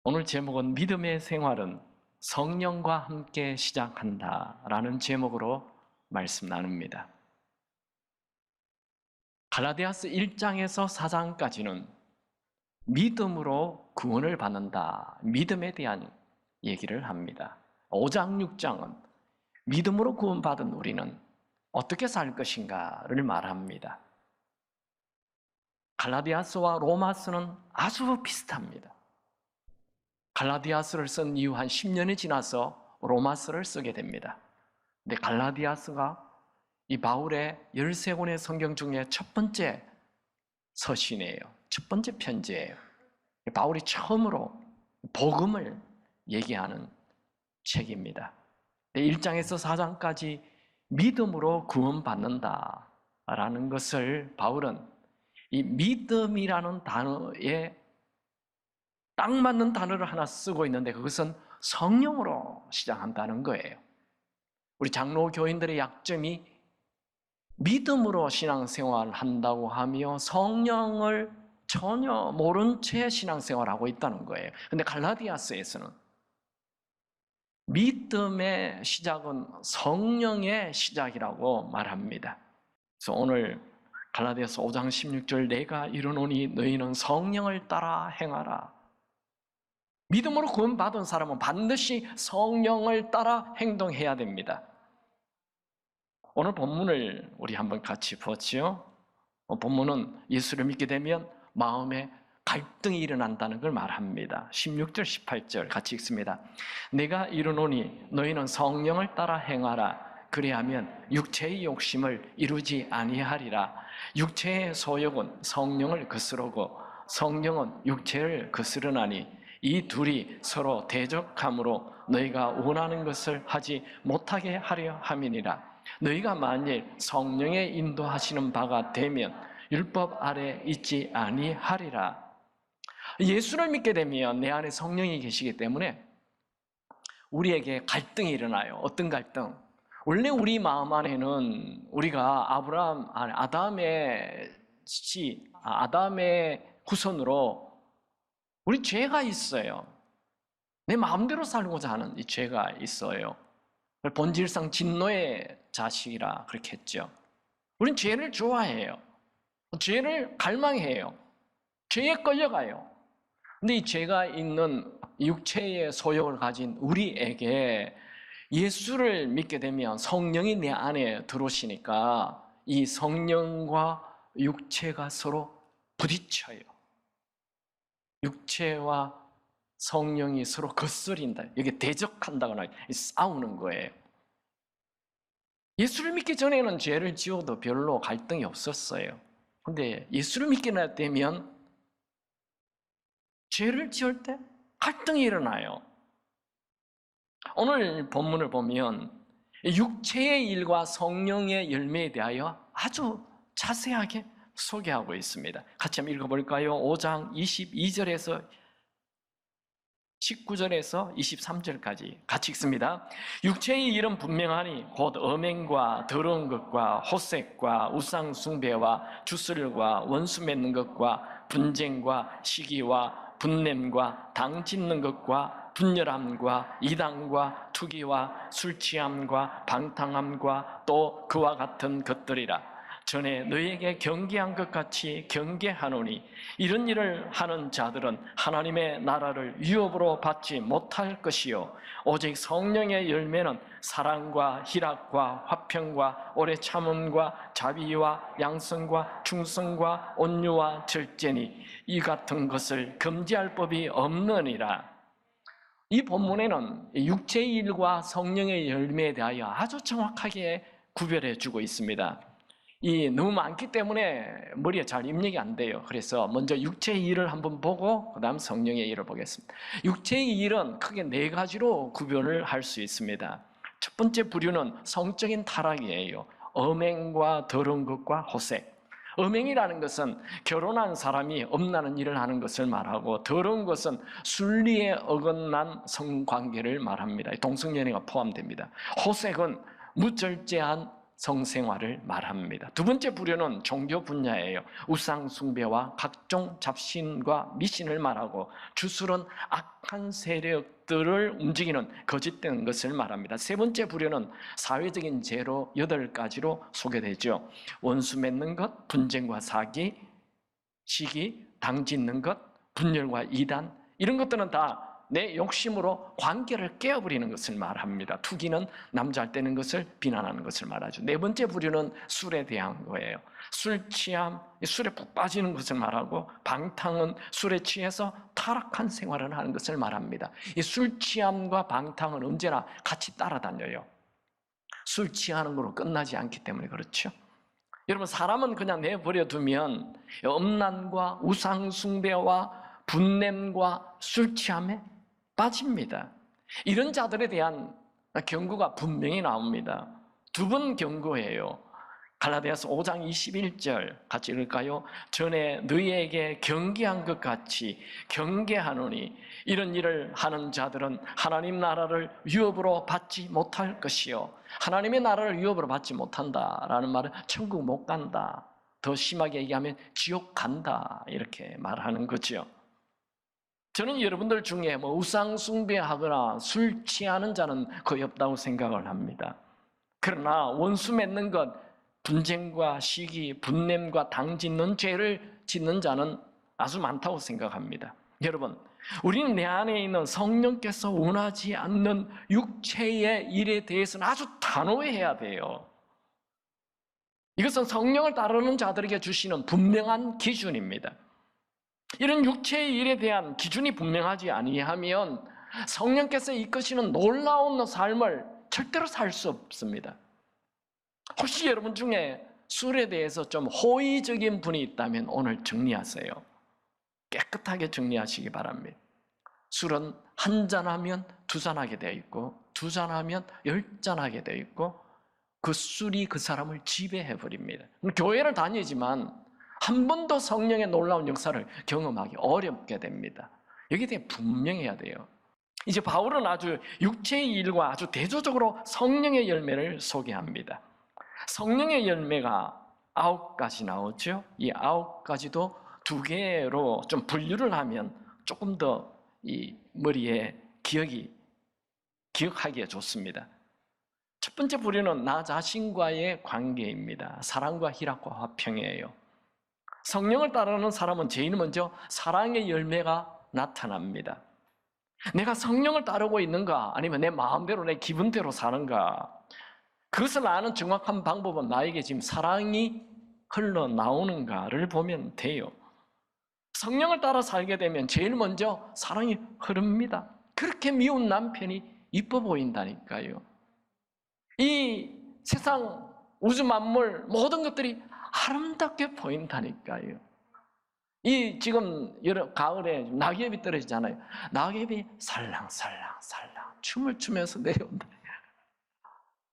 오늘 제목은 믿음의 생활은 성령과 함께 시작한다라는 제목으로 말씀 나눕니다. 갈라디아서 1장에서 4장까지는 믿음으로 구원을 받는다, 믿음에 대한 얘기를 합니다. 5장, 6장은 믿음으로 구원받은 우리는 어떻게 살 것인가를 말합니다. 갈라디아서와 로마서는 아주 비슷합니다. 갈라디아서를 쓴 이후 한 10년이 지나서 로마서를 쓰게 됩니다. 근데 갈라디아서가 이 바울의 13권의 성경 중에 첫 번째 서신이에요. 첫 번째 편지예요. 바울이 처음으로 복음을 얘기하는 책입니다. 1장에서 4장까지 믿음으로 구원받는다라는 것을 바울은 이 믿음이라는 단어에 딱 맞는 단어를 하나 쓰고 있는데 그것은 성령으로 시작한다는 거예요. 우리 장로 교인들의 약점이 믿음으로 신앙생활을 한다고 하며 성령을 전혀 모른 채 신앙생활을 하고 있다는 거예요. 그런데 갈라디아서에서는 믿음의 시작은 성령의 시작이라고 말합니다. 그래서 오늘 갈라디아서 5장 16절 내가 이르노니 너희는 성령을 따라 행하라. 믿음으로 구원받은 사람은 반드시 성령을 따라 행동해야 됩니다. 오늘 본문을 우리 한번 같이 보지요. 본문은 예수를 믿게 되면 마음에 갈등이 일어난다는 걸 말합니다. 16절, 18절 같이 읽습니다. 내가 이르노니 너희는 성령을 따라 행하라. 그리하면 육체의 욕심을 이루지 아니하리라. 육체의 소욕은 성령을 거스르고 성령은 육체를 거스르나니 이 둘이 서로 대적함으로 너희가 원하는 것을 하지 못하게 하려 함이니라. 너희가 만일 성령의 인도하시는 바가 되면 율법 아래 있지 아니하리라. 예수를 믿게 되면 내 안에 성령이 계시기 때문에 우리에게 갈등이 일어나요. 어떤 갈등? 원래 우리 마음 안에는 우리가 아담의 후손으로 우리 죄가 있어요. 내 마음대로 살고자 하는 이 죄가 있어요. 본질상 진노의 자식이라 그렇게 했죠. 우린 죄를 좋아해요. 죄를 갈망해요. 죄에 끌려가요. 근데 이 죄가 있는 육체의 소욕을 가진 우리에게 예수를 믿게 되면 성령이 내 안에 들어오시니까 이 성령과 육체가 서로 부딪혀요. 육체와 성령이 서로 거스린다. 이게 대적한다거나 싸우는 거예요. 예수를 믿기 전에는 죄를 지어도 별로 갈등이 없었어요. 근데 예수를 믿게 되면 죄를 지을 때 갈등이 일어나요. 오늘 본문을 보면 육체의 일과 성령의 열매에 대하여 아주 자세하게 소개하고 있습니다. 같이 한번 읽어볼까요? 5장 22절에서 19절에서 23절까지 같이 읽습니다. 육체의 일은 분명하니 곧 음행과 더러운 것과 호색과 우상 숭배와 주술과 원수 맺는 것과 분쟁과 시기와 분냄과 당 짓는 것과 분열함과 이단과 투기와 술 취함과 방탕함과 또 그와 같은 것들이라. 전에 너희에게 경계한 것 같이 경계하노니 이런 일을 하는 자들은 하나님의 나라를 유업으로 받지 못할 것이요 오직 성령의 열매는 사랑과 희락과 화평과 오래 참음과 자비와 양성과 충성과 온유와 절제니 이 같은 것을 금지할 법이 없느니라. 이 본문에는 육체의 일과 성령의 열매에 대하여 아주 정확하게 구별해 주고 있습니다. 너무 많기 때문에 머리에 잘 입력이 안 돼요. 그래서 먼저 육체의 일을 한번 보고 그 다음 성령의 일을 보겠습니다. 육체의 일은 크게 4가지로 구별을 할 수 있습니다. 첫 번째 부류는 성적인 타락이에요. 음행과 더러운 것과 호색. 음행이라는 것은 결혼한 사람이 엄나는 일을 하는 것을 말하고, 더러운 것은 순리에 어긋난 성관계를 말합니다. 동성연애가 포함됩니다. 호색은 무절제한 성생활을 말합니다. 두 번째 부류는 종교 분야예요. 우상 숭배와 각종 잡신과 미신을 말하고 주술은 악한 세력들을 움직이는 거짓된 것을 말합니다. 세 번째 부류는 사회적인 죄로 8가지로 소개되죠. 원수 맺는 것, 분쟁과 사기, 시기, 당짓는 것, 분열과 이단, 이런 것들은 다 내 욕심으로 관계를 깨어버리는 것을 말합니다. 투기는 남잘 떼는 것을 비난하는 것을 말하죠. 네 번째 부류는 술에 대한 거예요. 술 취함, 술에 푹 빠지는 것을 말하고, 방탕은 술에 취해서 타락한 생활을 하는 것을 말합니다. 이 술 취함과 방탕은 언제나 같이 따라다녀요. 술 취하는 걸로 끝나지 않기 때문에 그렇죠. 여러분, 사람은 그냥 내버려 두면 음란과 우상 숭배와 분냄과 술 취함에 빠집니다. 이런 자들에 대한 경고가 분명히 나옵니다. 두 번 경고해요. 갈라디아서 5장 21절 같이 읽을까요? 전에 너희에게 경계한 것 같이 경계하노니 이런 일을 하는 자들은 하나님 나라를 유업으로 받지 못할 것이요, 하나님의 나라를 유업으로 받지 못한다라는 말은 천국 못 간다, 더 심하게 얘기하면 지옥 간다, 이렇게 말하는 거죠. 저는 여러분들 중에 우상 숭배하거나 술 취하는 자는 거의 없다고 생각을 합니다. 그러나 원수 맺는 것, 분쟁과 시기, 분냄과 당짓는 죄를 짓는 자는 아주 많다고 생각합니다. 여러분, 우리는 내 안에 있는 성령께서 원하지 않는 육체의 일에 대해서는 아주 단호해야 돼요. 이것은 성령을 따르는 자들에게 주시는 분명한 기준입니다. 이런 육체의 일에 대한 기준이 분명하지 아니하면 성령께서 이끄시는 놀라운 삶을 절대로 살 수 없습니다. 혹시 여러분 중에 술에 대해서 좀 호의적인 분이 있다면 오늘 정리하세요. 깨끗하게 정리하시기 바랍니다. 술은 한 잔하면 두 잔하게 되어 있고, 두 잔하면 10잔하게 되어 있고, 그 술이 그 사람을 지배해버립니다. 교회를 다니지만 한 번도 성령의 놀라운 역사를 경험하기 어렵게 됩니다. 여기에 대해 분명해야 돼요. 이제 바울은 아주 육체의 일과 아주 대조적으로 성령의 열매를 소개합니다. 성령의 열매가 9가지 나오죠. 이 9가지도 2개로 좀 분류를 하면 조금 더 이 머리에 기억하기에 좋습니다. 첫 번째 부류는 나 자신과의 관계입니다. 사랑과 희락과 화평이에요. 성령을 따르는 사람은 제일 먼저 사랑의 열매가 나타납니다. 내가 성령을 따르고 있는가, 아니면 내 마음대로 내 기분대로 사는가, 그것을 아는 정확한 방법은 나에게 지금 사랑이 흘러나오는가를 보면 돼요. 성령을 따라 살게 되면 제일 먼저 사랑이 흐릅니다. 그렇게 미운 남편이 이뻐 보인다니까요. 이 세상 우주 만물 모든 것들이 아름답게 보인다니까요. 이 지금 가을에 낙엽이 떨어지잖아요. 낙엽이 살랑살랑 춤을 추면서 내려온다.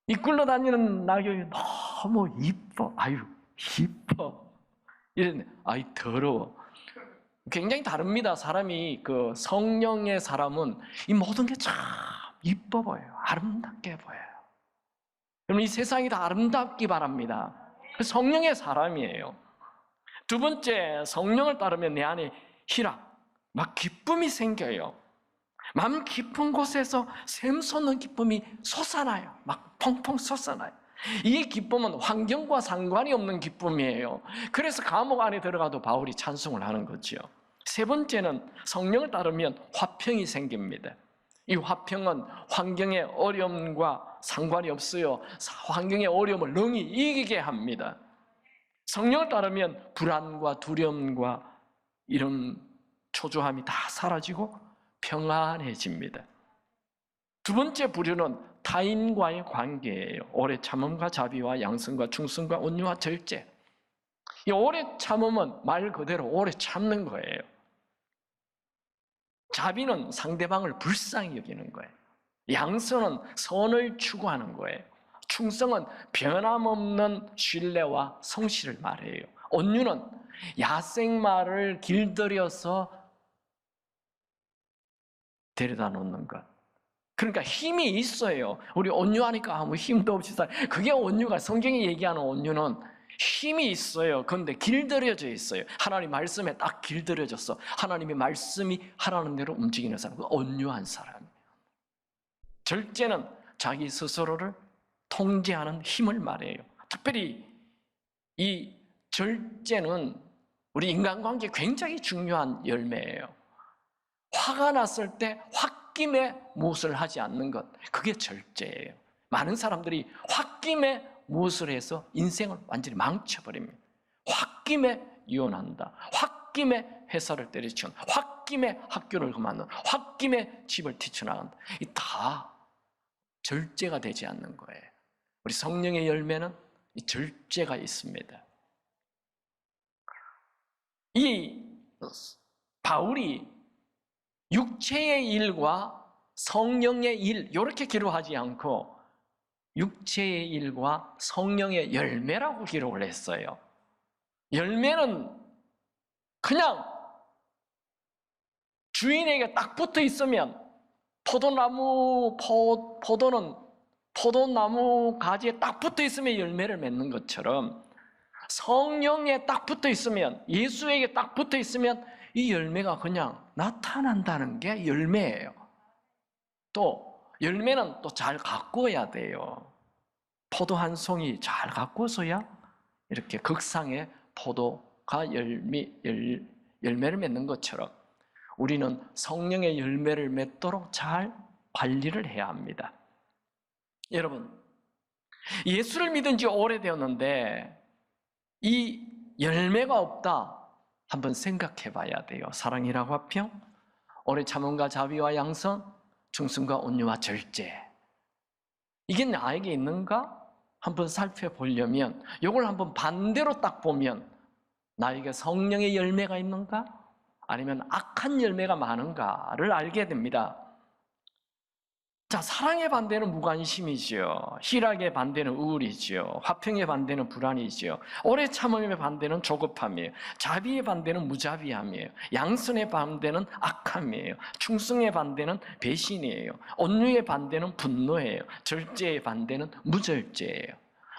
이 굴러다니는 낙엽이 너무 이뻐. 아유, 이뻐. 이랬네. 아이, 더러워. 굉장히 다릅니다. 사람이, 그 성령의 사람은 이 모든 게 참 이뻐 보여요. 아름답게 보여요. 여러분, 이 세상이 다 아름답기 바랍니다. 성령의 사람이에요. 두 번째, 성령을 따르면 내 안에 희락, 막 기쁨이 생겨요. 마음 깊은 곳에서 샘솟는 기쁨이 솟아나요. 막 펑펑 솟아나요. 이 기쁨은 환경과 상관이 없는 기쁨이에요. 그래서 감옥 안에 들어가도 바울이 찬송을 하는 거죠. 세 번째는 성령을 따르면 화평이 생깁니다. 이 화평은 환경의 어려움과 상관이 없어요. 환경의 어려움을 능히 이기게 합니다. 성령을 따르면 불안과 두려움과 이런 초조함이 다 사라지고 평안해집니다. 두 번째 부류는 타인과의 관계예요. 오래 참음과 자비와 양선과 충성과 온유와 절제. 이 오래 참음은 말 그대로 오래 참는 거예요. 자비는 상대방을 불쌍히 여기는 거예요. 양선은 선을 추구하는 거예요. 충성은 변함없는 신뢰와 성실을 말해요. 온유는 야생마를 길들여서 데려다 놓는 것. 그러니까 힘이 있어요. 우리 온유하니까 아무 힘도 없이 살. 그게 온유가, 성경이 얘기하는 온유는 힘이 있어요. 그런데 길들여져 있어요. 하나님 말씀에 딱 길들여졌어. 하나님의 말씀이 하라는 대로 움직이는 사람, 그 온유한 사람. 절제는 자기 스스로를 통제하는 힘을 말해요. 특별히 이 절제는 우리 인간관계에 굉장히 중요한 열매예요. 화가 났을 때 홧김에 무엇을 하지 않는 것, 그게 절제예요. 많은 사람들이 홧김에 무엇을 해서 인생을 완전히 망쳐버립니다. 홧김에 이혼한다, 홧김에 회사를 때려치운, 홧김에 학교를 그만둔, 홧김에 집을 뛰쳐나간다. 이 다 절제가 되지 않는 거예요. 우리 성령의 열매는 이 절제가 있습니다. 이 바울이 육체의 일과 성령의 일 이렇게 기록하지 않고 육체의 일과 성령의 열매라고 기록을 했어요. 열매는 그냥 주인에게 딱 붙어 있으면 포도는 포도나무 가지에 딱 붙어 있으면 열매를 맺는 것처럼 성령에 딱 붙어 있으면, 예수에게 딱 붙어 있으면 이 열매가 그냥 나타난다는 게 열매예요. 또 열매는 또 잘 가꿔야 돼요. 포도 한 송이 잘 가꿔서야 이렇게 극상의 포도가 열매를 맺는 것처럼 우리는 성령의 열매를 맺도록 잘 관리를 해야 합니다. 여러분, 예수를 믿은 지 오래되었는데 이 열매가 없다, 한번 생각해 봐야 돼요. 사랑이라고 화평, 오래 참음과 자비와 양선, 충성과 온유와 절제, 이게 나에게 있는가? 한번 살펴보려면, 이걸 한번 반대로 딱 보면 나에게 성령의 열매가 있는가? 아니면 악한 열매가 많은가를 알게 됩니다. 자, 사랑의 반대는 무관심이지요. 희락의 반대는 우울이지요. 화평의 반대는 불안이지요. 오래 참음의 반대는 조급함이에요. 자비의 반대는 무자비함이에요. 양선의 반대는 악함이에요. 충성의 반대는 배신이에요. 온유의 반대는 분노예요. 절제의 반대는 무절제예요.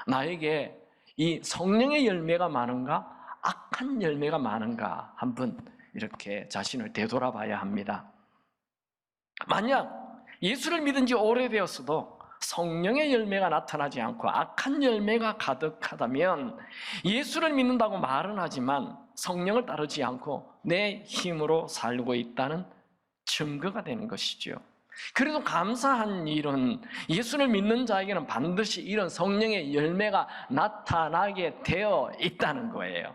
나에게 이 성령의 열매가 많은가? 악한 열매가 많은가? 한번 이렇게 자신을 되돌아봐야 합니다. 만약 예수를 믿은 지 오래되었어도 성령의 열매가 나타나지 않고 악한 열매가 가득하다면 예수를 믿는다고 말은 하지만 성령을 따르지 않고 내 힘으로 살고 있다는 증거가 되는 것이죠. 그래도 감사한 일은 예수를 믿는 자에게는 반드시 이런 성령의 열매가 나타나게 되어 있다는 거예요.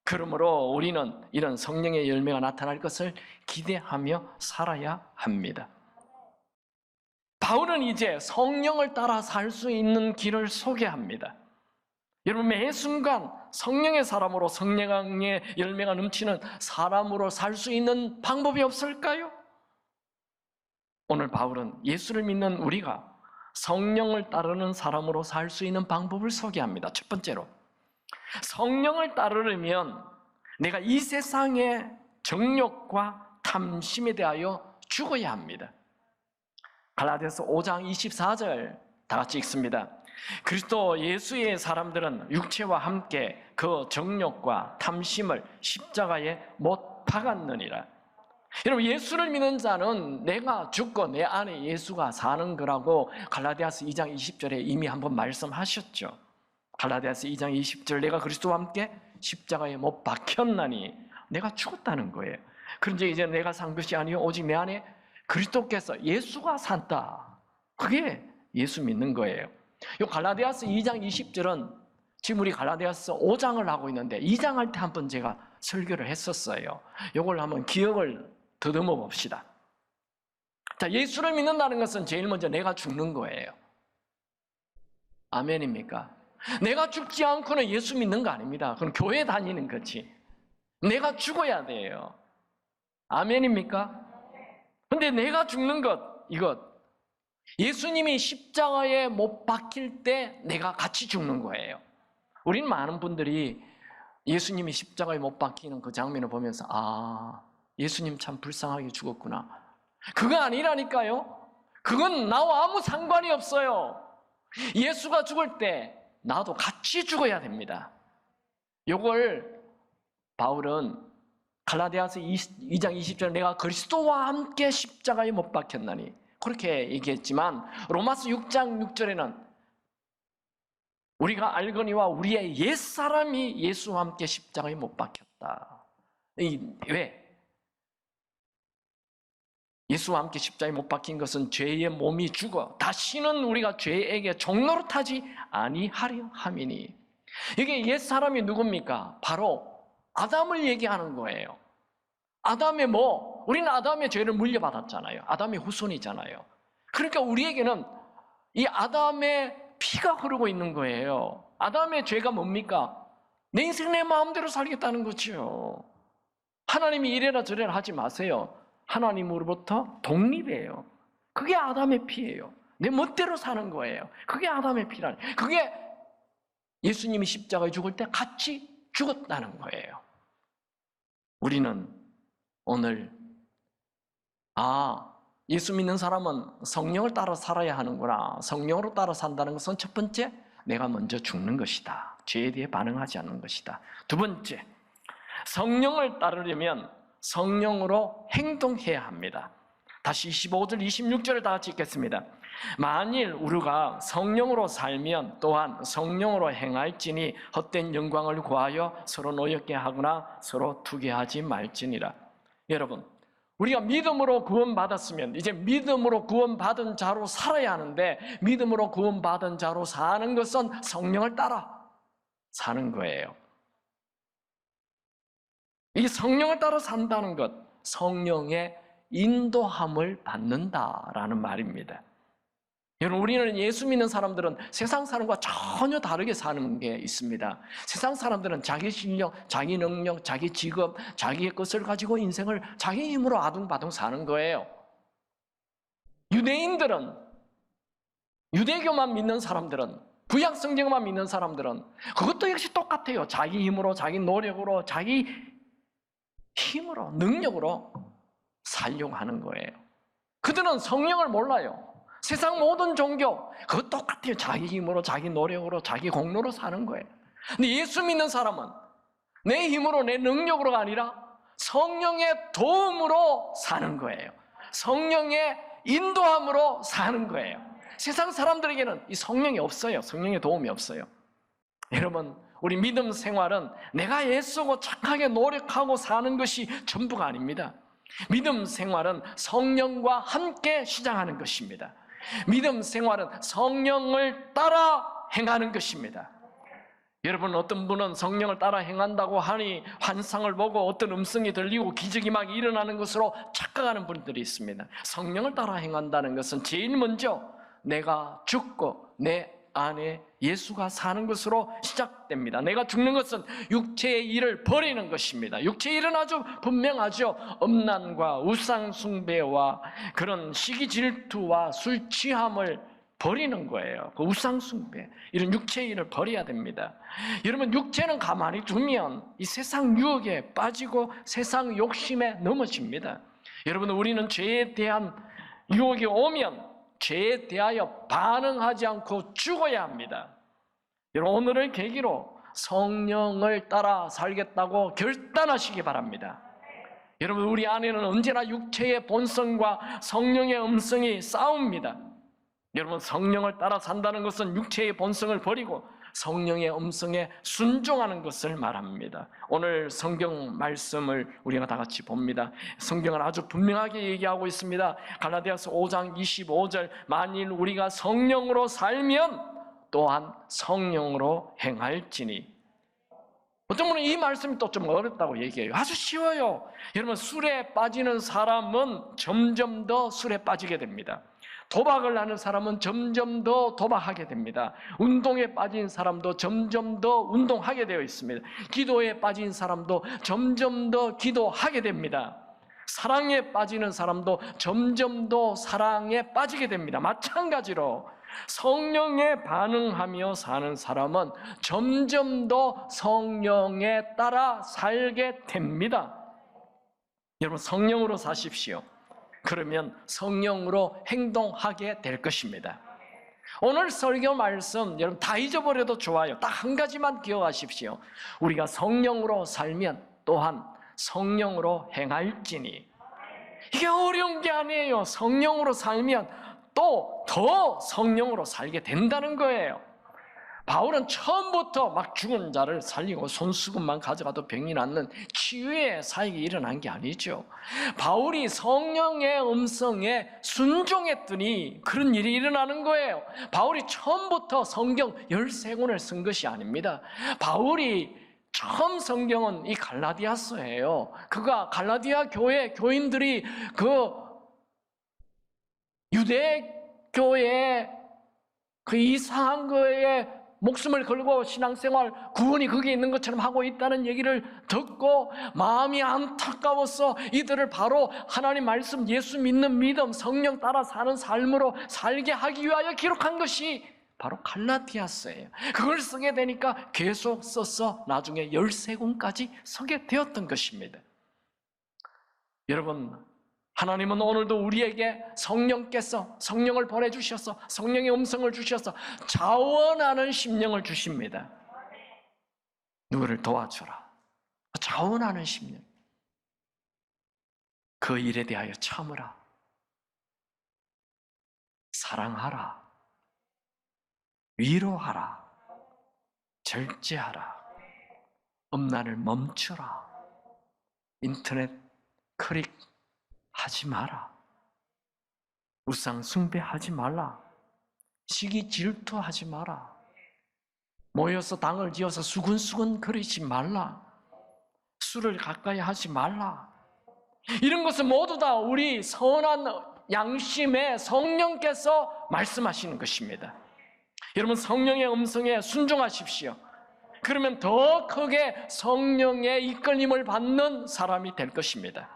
그러므로 우리는 이런 성령의 열매가 나타날 것을 기대하며 살아야 합니다. 바울은 이제 성령을 따라 살 수 있는 길을 소개합니다. 여러분, 매 순간 성령의 사람으로, 성령의 열매가 넘치는 사람으로 살 수 있는 방법이 없을까요? 오늘 바울은 예수를 믿는 우리가 성령을 따르는 사람으로 살 수 있는 방법을 소개합니다. 첫 번째로, 성령을 따르려면 내가 이 세상의 정욕과 탐심에 대하여 죽어야 합니다. 갈라디아서 5장 24절 다 같이 읽습니다. 그리스도 예수의 사람들은 육체와 함께 그 정욕과 탐심을 십자가에 못 박았느니라. 여러분, 예수를 믿는 자는 내가 죽고 내 안에 예수가 사는 거라고 갈라디아서 2장 20절에 이미 한번 말씀하셨죠. 갈라디아서 2장 20절, 내가 그리스도와 함께 십자가에 못 박혔나니 내가 죽었다는 거예요. 그런데 이제 내가 산 것이 아니요 오직 내 안에 그리스도께서, 예수가 산다. 그게 예수 믿는 거예요. 이 갈라디아서 2장 20절은 지금 우리 갈라디아서 5장을 하고 있는데 2장 할 때 한번 제가 설교를 했었어요. 이걸 한번 기억을 더듬어 봅시다. 자, 예수를 믿는다는 것은 제일 먼저 내가 죽는 거예요. 아멘입니까? 내가 죽지 않고는 예수 믿는 거 아닙니다. 그건 교회 다니는 거지. 내가 죽어야 돼요. 아멘입니까? 근데 내가 죽는 것, 이것, 예수님이 십자가에 못 박힐 때 내가 같이 죽는 거예요. 우리는 많은 분들이 예수님이 십자가에 못 박히는 그 장면을 보면서, 아, 예수님 참 불쌍하게 죽었구나. 그거 아니라니까요. 그건 나와 아무 상관이 없어요. 예수가 죽을 때 나도 같이 죽어야 됩니다. 이걸 바울은 갈라디아서 2장 20절에 내가 그리스도와 함께 십자가에 못 박혔나니 그렇게 얘기했지만 로마서 6장 6절에는 우리가 알거니와 우리의 옛사람이 예수와 함께 십자가에 못 박혔다. 왜? 예수와 함께 십자가에 못 박힌 것은 죄의 몸이 죽어 다시는 우리가 죄에게 종노릇하지 아니하려 함이니. 이게 옛사람이 누굽니까? 바로 아담을 얘기하는 거예요. 아담의 우리는 아담의 죄를 물려받았잖아요. 아담의 후손이잖아요. 그러니까 우리에게는 이 아담의 피가 흐르고 있는 거예요. 아담의 죄가 뭡니까? 내 인생 내 마음대로 살겠다는 거죠. 하나님이 이래라 저래라 하지 마세요. 하나님으로부터 독립해요. 그게 아담의 피예요. 내 멋대로 사는 거예요. 그게 아담의 피라니. 그게 예수님이 십자가에 죽을 때 같이 죽었다는 거예요. 우리는 오늘 예수 믿는 사람은 성령을 따라 살아야 하는구나. 성령으로 따라 산다는 것은 첫 번째, 내가 먼저 죽는 것이다. 죄에 대해 반응하지 않는 것이다. 두 번째, 성령을 따르려면 성령으로 행동해야 합니다. 다시 25절, 26절을 다 같이 읽겠습니다. 만일 우리가 성령으로 살면 또한 성령으로 행할지니 헛된 영광을 구하여 서로 노엽게 하거나 서로 투기하지 말지니라. 여러분, 우리가 믿음으로 구원받았으면 이제 믿음으로 구원받은 자로 살아야 하는데 믿음으로 구원받은 자로 사는 것은 성령을 따라 사는 거예요. 이 성령을 따라 산다는 것, 성령의 인도함을 받는다라는 말입니다. 여러분, 우리는 예수 믿는 사람들은 세상 사람과 전혀 다르게 사는 게 있습니다. 세상 사람들은 자기 실력, 자기 능력, 자기 직업, 자기의 것을 가지고 인생을 자기 힘으로 아둥바둥 사는 거예요. 유대인들은, 유대교만 믿는 사람들은, 구약 성경만 믿는 사람들은 그것도 역시 똑같아요. 자기 힘으로, 자기 노력으로, 자기 힘으로, 능력으로 살려고 하는 거예요. 그들은 성령을 몰라요. 세상 모든 종교 그거 똑같아요. 자기 힘으로, 자기 노력으로, 자기 공로로 사는 거예요. 근데 예수 믿는 사람은 내 힘으로, 내 능력으로가 아니라 성령의 도움으로 사는 거예요. 성령의 인도함으로 사는 거예요. 세상 사람들에게는 이 성령이 없어요. 성령의 도움이 없어요. 여러분, 우리 믿음 생활은 내가 애쓰고 착하게 노력하고 사는 것이 전부가 아닙니다. 믿음 생활은 성령과 함께 시작하는 것입니다. 믿음 생활은 성령을 따라 행하는 것입니다. 여러분, 어떤 분은 성령을 따라 행한다고 하니 환상을 보고 어떤 음성이 들리고 기적이 막 일어나는 것으로 착각하는 분들이 있습니다. 성령을 따라 행한다는 것은 제일 먼저 내가 죽고 내 안에 예수가 사는 것으로 시작됩니다. 내가 죽는 것은 육체의 일을 버리는 것입니다. 육체의 일은 아주 분명하죠. 음란과 우상 숭배와 그런 시기 질투와 술 취함을 버리는 거예요. 그 우상 숭배, 이런 육체의 일을 버려야 됩니다. 여러분, 육체는 가만히 두면 이 세상 유혹에 빠지고 세상 욕심에 넘어집니다. 여러분, 우리는 죄에 대한 유혹이 오면 죄에 대하여 반응하지 않고 죽어야 합니다. 여러분, 오늘을 계기로 성령을 따라 살겠다고 결단하시기 바랍니다. 여러분, 우리 안에는 언제나 육체의 본성과 성령의 음성이 싸웁니다. 여러분, 성령을 따라 산다는 것은 육체의 본성을 버리고 성령의 음성에 순종하는 것을 말합니다. 오늘 성경 말씀을 우리가 다 같이 봅니다. 성경은 아주 분명하게 얘기하고 있습니다. 갈라디아서 5장 25절, 만일 우리가 성령으로 살면 또한 성령으로 행할지니. 어떤 분은 이 말씀이 또 좀 어렵다고 얘기해요. 아주 쉬워요. 여러분, 술에 빠지는 사람은 점점 더 술에 빠지게 됩니다. 도박을 하는 사람은 점점 더 도박하게 됩니다. 운동에 빠진 사람도 점점 더 운동하게 되어 있습니다. 기도에 빠진 사람도 점점 더 기도하게 됩니다. 사랑에 빠지는 사람도 점점 더 사랑에 빠지게 됩니다. 마찬가지로 성령에 반응하며 사는 사람은 점점 더 성령에 따라 살게 됩니다. 여러분, 성령으로 사십시오. 그러면 성령으로 행동하게 될 것입니다. 오늘 설교 말씀 여러분 다 잊어버려도 좋아요. 딱 한 가지만 기억하십시오. 우리가 성령으로 살면 또한 성령으로 행할지니. 이게 어려운 게 아니에요. 성령으로 살면 또 더 성령으로 살게 된다는 거예요. 바울은 처음부터 막 죽은 자를 살리고 손수건만 가져가도 병이 낫는 치유의 사역이 일어난 게 아니죠. 바울이 성령의 음성에 순종했더니 그런 일이 일어나는 거예요. 바울이 처음부터 성경 13권을 쓴 것이 아닙니다. 바울이 처음 성경은 이 갈라디아서예요. 그가 갈라디아 교회 교인들이 그 유대교회 그 이상한 거에 목숨을 걸고 신앙생활, 구원이 거기에 있는 것처럼 하고 있다는 얘기를 듣고 마음이 안타까워서 이들을 바로 하나님 말씀, 예수 믿는 믿음, 성령 따라 사는 삶으로 살게 하기 위하여 기록한 것이 바로 갈라디아서예요. 그걸 쓰게 되니까 계속 써서 나중에 13권까지 쓰게 되었던 것입니다. 여러분, 하나님은 오늘도 우리에게 성령께서 성령을 보내주셔서 성령의 음성을 주셔서 자원하는 심령을 주십니다. 누구를 도와주라. 자원하는 심령. 그 일에 대하여 참으라. 사랑하라. 위로하라. 절제하라. 음란을 멈추라. 인터넷 클릭 하지 마라. 우상 숭배하지 말라. 시기 질투하지 마라. 모여서 당을 지어서 수근수근 거리지 말라. 술을 가까이 하지 말라. 이런 것은 모두 다 우리 선한 양심에 성령께서 말씀하시는 것입니다. 여러분, 성령의 음성에 순종하십시오. 그러면 더 크게 성령의 이끌림을 받는 사람이 될 것입니다.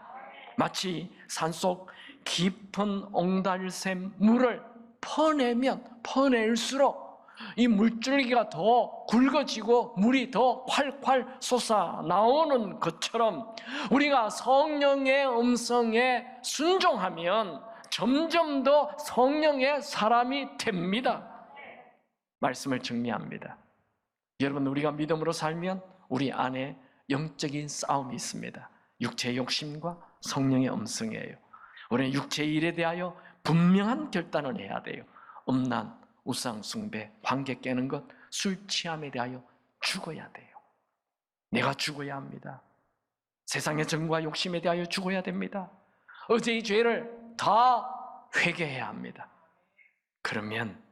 마치 산속 깊은 옹달샘 물을 퍼내면 퍼낼수록 이 물줄기가 더 굵어지고 물이 더 활활 솟아나오는 것처럼 우리가 성령의 음성에 순종하면 점점 더 성령의 사람이 됩니다. 말씀을 정리합니다. 여러분, 우리가 믿음으로 살면 우리 안에 영적인 싸움이 있습니다. 육체의 욕심과 성령의 음성이에요. 우리는 육체의 일에 대하여 분명한 결단을 해야 돼요. 음란, 우상 숭배, 관계 깨는 것, 술 취함에 대하여 죽어야 돼요. 내가 죽어야 합니다. 세상의 정과 욕심에 대하여 죽어야 됩니다. 어제의 죄를 다 회개해야 합니다. 그러면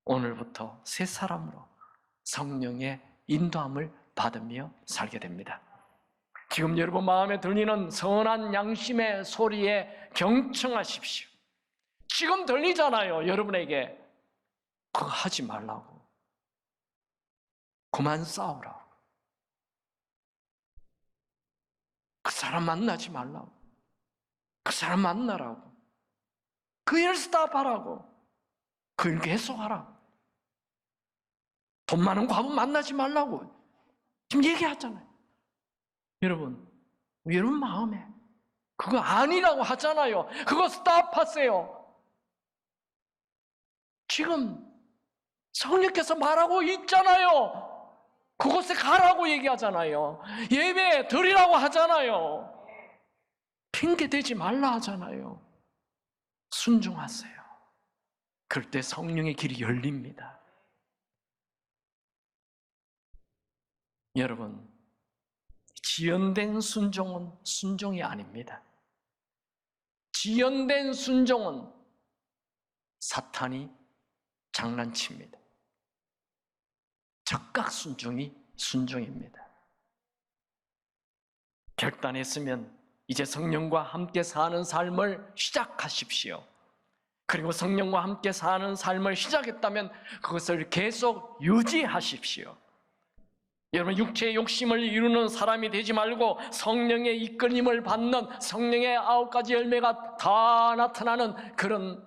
오늘부터 새 사람으로 성령의 인도함을 받으며 살게 됩니다. 지금 여러분 마음에 들리는 선한 양심의 소리에 경청하십시오. 지금 들리잖아요, 여러분에게. 그거 하지 말라고. 그만 싸우라고. 그 사람 만나지 말라고. 그 사람 만나라고. 그 일 스탑하라고. 그 일 계속하라고. 돈 많은 과부 만나지 말라고. 지금 얘기하잖아요. 여러분 마음에 그거 아니라고 하잖아요. 그거 스탑하세요. 지금 성령께서 말하고 있잖아요. 그곳에 가라고 얘기하잖아요. 예배 드리라고 하잖아요. 핑계 대지 말라 하잖아요. 순종하세요. 그럴 때 성령의 길이 열립니다. 여러분, 지연된 순종은 순종이 아닙니다. 지연된 순종은 사탄이 장난칩니다. 적각 순종이 순종입니다. 결단했으면 이제 성령과 함께 사는 삶을 시작하십시오. 그리고 성령과 함께 사는 삶을 시작했다면 그것을 계속 유지하십시오. 여러분, 육체의 욕심을 이루는 사람이 되지 말고 성령의 이끌림을 받는, 성령의 9가지 열매가 다 나타나는 그런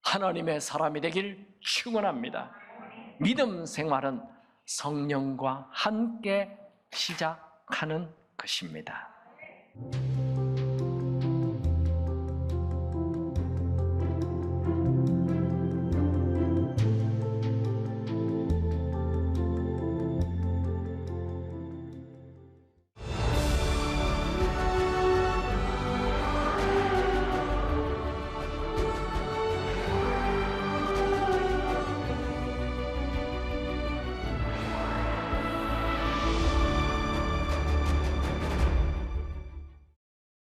하나님의 사람이 되길 축원합니다. 믿음 생활은 성령과 함께 시작하는 것입니다.